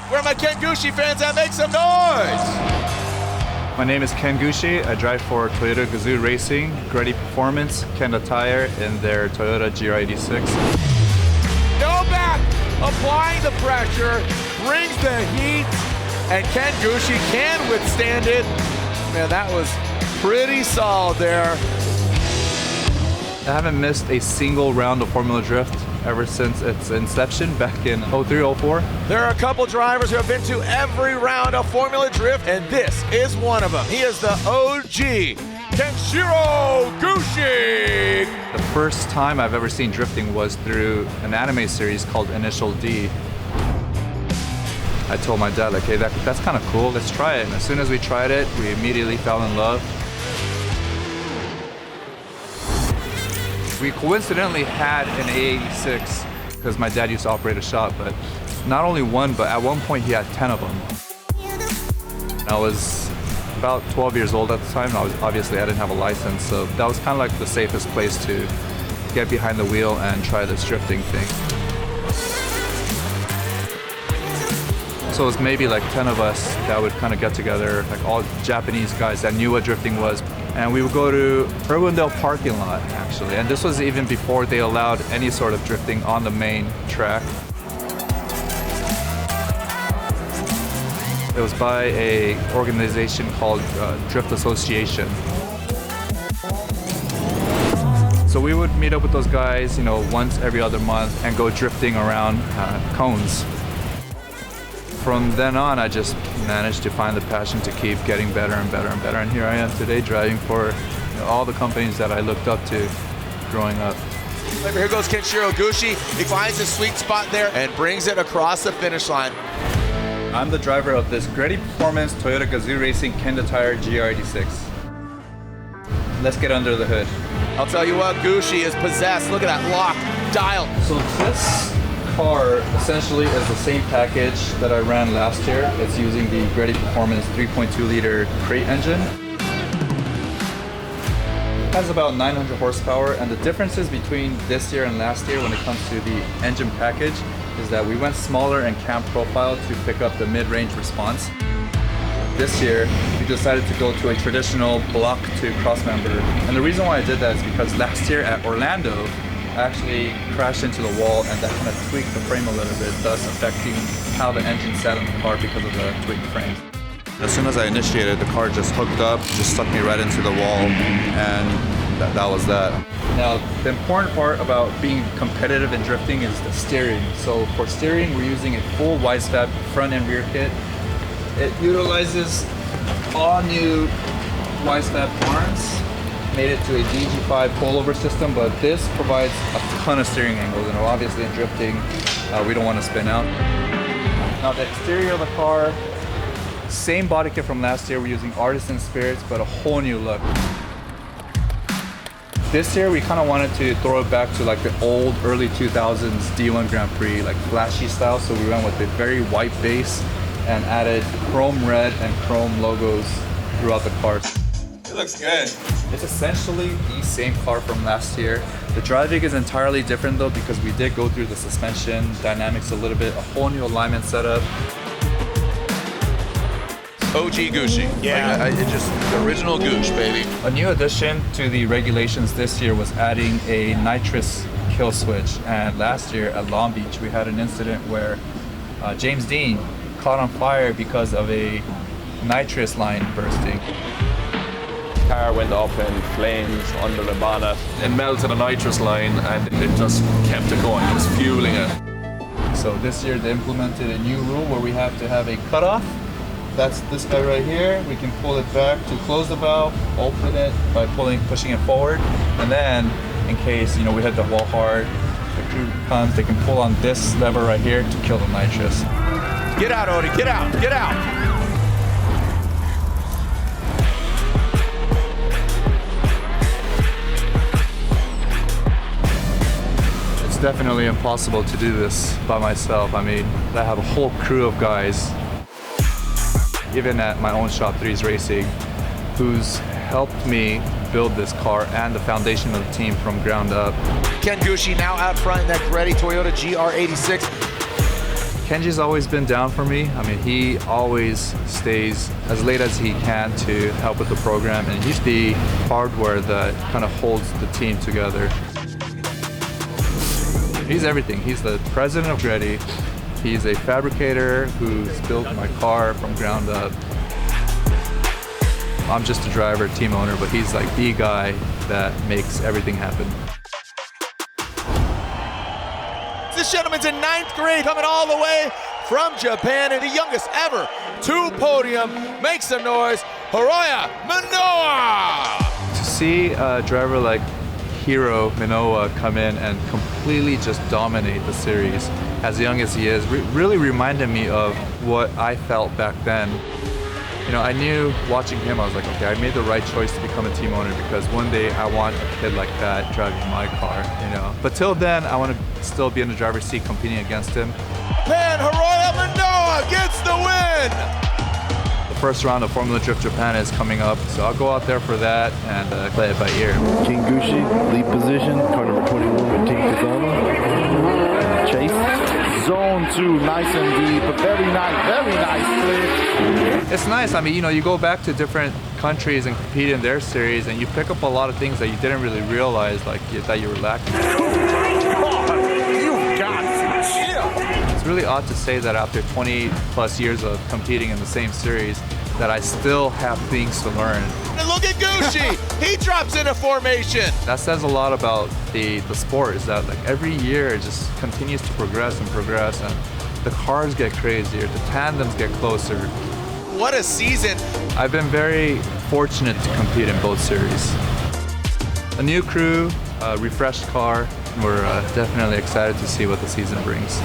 Where are my Ken Gushi fans at? Make some noise! My name is Ken Gushi. I drive for Toyota Gazoo Racing, Gretty Performance, Kenda Tire in their Toyota GR86. No back, applying the pressure, brings the heat, and Ken Gushi can withstand it. Man, that was pretty solid there. I haven't missed a single round of Formula Drift ever since its inception back in 03-04. There are a couple drivers who have been to every round of Formula Drift, and this is one of them. He is the OG, Kenshiro Gushi. The first time I've ever seen drifting was through an anime series called Initial D. I told my dad, like, hey, that's kind of cool, let's try it. And as soon as we tried it, we immediately fell in love. We coincidentally had an A86 because my dad used to operate a shop, but not only one, but at one point he had 10 of them. I was about 12 years old at the time. Obviously I didn't have a license, so that was kind of like the safest place to get behind the wheel and try this drifting thing. So it was maybe like 10 of us that would kind of get together, like all Japanese guys that knew what drifting was. And we would go to Irwindale parking lot, actually. And this was even before they allowed any sort of drifting on the main track. It was by a organization called Drift Association. So we would meet up with those guys, you know, once every other month and go drifting around cones. From then on, I just managed to find the passion to keep getting better and better and better. And here I am today driving for all the companies that I looked up to growing up. Here goes Kenshiro Gushi. He finds his sweet spot there and brings it across the finish line. I'm the driver of this Gretty Performance Toyota Gazoo Racing Kenda Tire GR86. Let's get under the hood. I'll tell you what, Gushi is possessed. Look at that lock, dial. So this car essentially is the same package that I ran last year. It's using the Gretty Performance 3.2 liter crate engine. It has about 900 horsepower, and the differences between this year and last year when it comes to the engine package is that we went smaller in cam profile to pick up the mid-range response. This year, we decided to go to a traditional block to crossmember. And the reason why I did that is because last year at Orlando, I actually crashed into the wall, and that kind of tweaked the frame a little bit, thus affecting how the engine sat in the car because of the tweaked frame. As soon as I initiated, the car just hooked up, just stuck me right into the wall, and that was that. Now, the important part about being competitive in drifting is the steering. So for steering, we're using a full wide-stab front and rear kit. It utilizes all new wide-stab arms. Made it to a DG5 pullover system, but this provides a ton of steering angles, and obviously in drifting, we don't want to spin out. Now the exterior of the car, same body kit from last year. We're using Artisan Spirits, but a whole new look. This year we kind of wanted to throw it back to like the old early 2000s D1 Grand Prix, like flashy style, so we went with a very white base and added chrome red and chrome logos throughout the car. It looks good. It's essentially the same car from last year. The driving is entirely different though, because we did go through the suspension dynamics a little bit, a whole new alignment setup. OG Gushi. Yeah, it's just the original Goosh, baby. A new addition to the regulations this year was adding a nitrous kill switch. And last year at Long Beach, we had an incident where James Dean caught on fire because of a nitrous line bursting. Car went up in flames under the bonnet. It melted a nitrous line and it just kept it going. It was fueling it. So this year they implemented a new rule where we have to have a cutoff. That's this guy right here. We can pull it back to close the valve, open it by pushing it forward, and then in case we hit the wall hard, the crew comes, they can pull on this lever right here to kill the nitrous. Get out, Odie, get out, get out. It's definitely impossible to do this by myself. I mean, I have a whole crew of guys, even at my own shop, Threes Racing, who's helped me build this car and the foundation of the team from ground up. Ken Gushi now out front in that Gretty Toyota GR86. Kenji's always been down for me. I mean, he always stays as late as he can to help with the program, and he's the hardware that kind of holds the team together. He's everything. He's the president of Greddy. He's a fabricator who's built my car from ground up. I'm just a driver, team owner, but he's like the guy that makes everything happen. This gentleman's in 9th grade, coming all the way from Japan, and the youngest ever to podium. Make some noise, Hiroya Minoa! To see a driver like Hiro Minoa come in and completely just dominate the series as young as he is, really reminded me of what I felt back then. You know, I knew watching him, I was like, okay, I made the right choice to become a team owner because one day I want a kid like that driving my car, you know. But till then, I want to still be in the driver's seat competing against him. And Hiroya Minoa gets the win! The first round of Formula Drift Japan is coming up, so I'll go out there for that and play it by ear. Ken Gushi, lead position, car number 21 with Team Kazama. Chase. Zone 2, nice and deep, a very nice split. It's nice. I mean, you know, you go back to different countries and compete in their series, and you pick up a lot of things that you didn't really realize, like that you were lacking. You got to chill. It's really odd to say that after 20 plus years of competing in the same series, that I still have things to learn. And look at Gushi, he drops into formation. That says a lot about the sport, is that like every year it just continues to progress, and the cars get crazier, the tandems get closer. What a season. I've been very fortunate to compete in both series. A new crew, a refreshed car, we're definitely excited to see what the season brings.